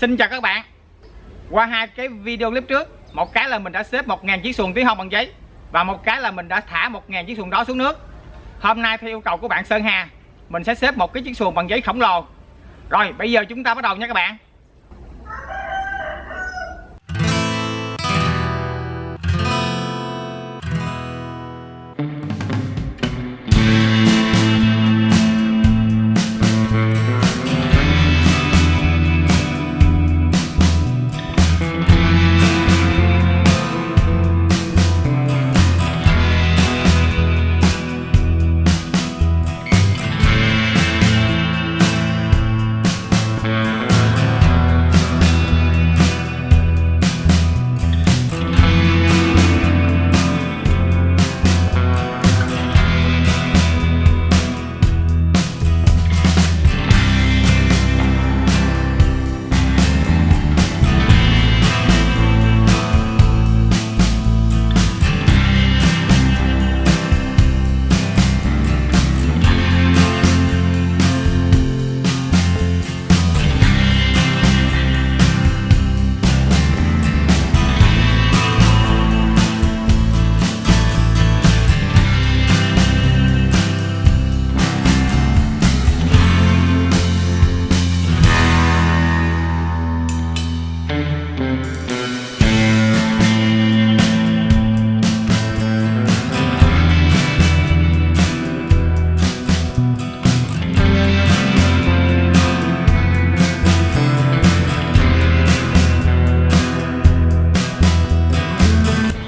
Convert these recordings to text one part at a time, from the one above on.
Xin chào các bạn. Qua hai cái video clip trước, một cái là mình đã xếp 1000 chiếc xuồng tí hon bằng giấy và một cái là mình đã thả 1000 chiếc xuồng đó xuống nước. Hôm nay theo yêu cầu của bạn Sơn Hà, mình sẽ xếp một cái chiếc xuồng bằng giấy khổng lồ. Rồi bây giờ chúng ta bắt đầu nha các bạn.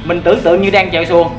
Mình tưởng tượng như đang chèo xuồng.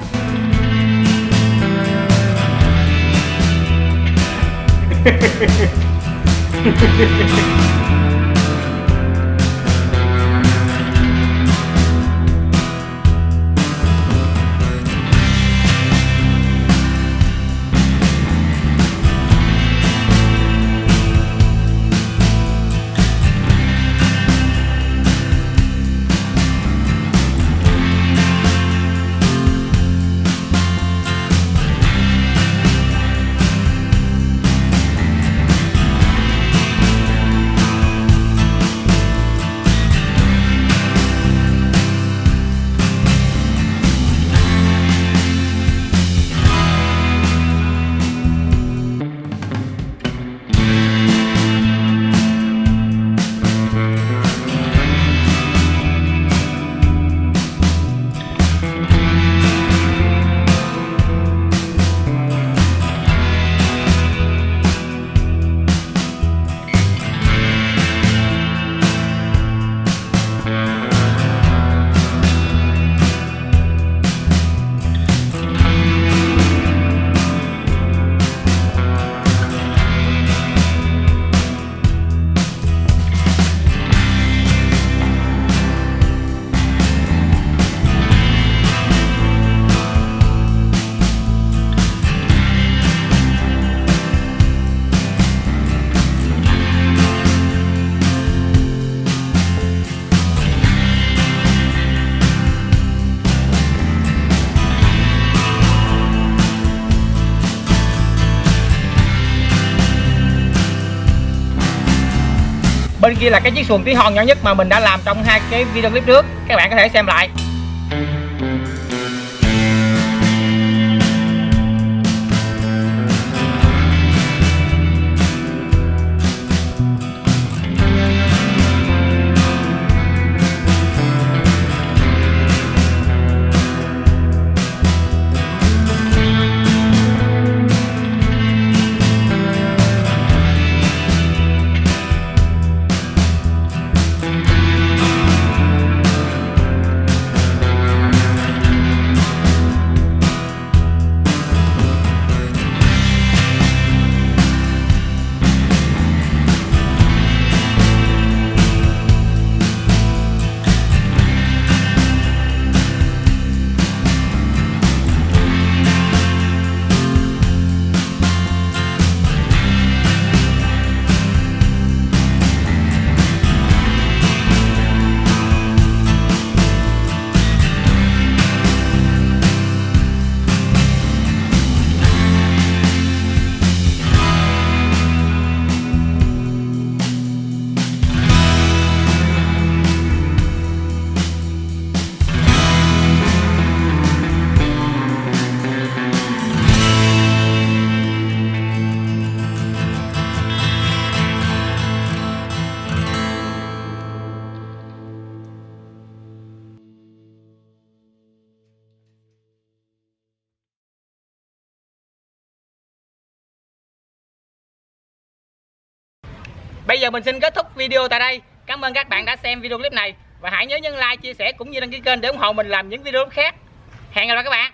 Bên kia là cái chiếc xuồng tí hon nhỏ nhất mà mình đã làm trong hai cái video clip trước, các bạn có thể xem lại. Bây giờ mình xin kết thúc video tại đây. Cảm ơn các bạn đã xem video clip này và hãy nhớ nhấn like, chia sẻ cũng như đăng ký kênh để ủng hộ mình làm những video khác. Hẹn gặp lại các bạn.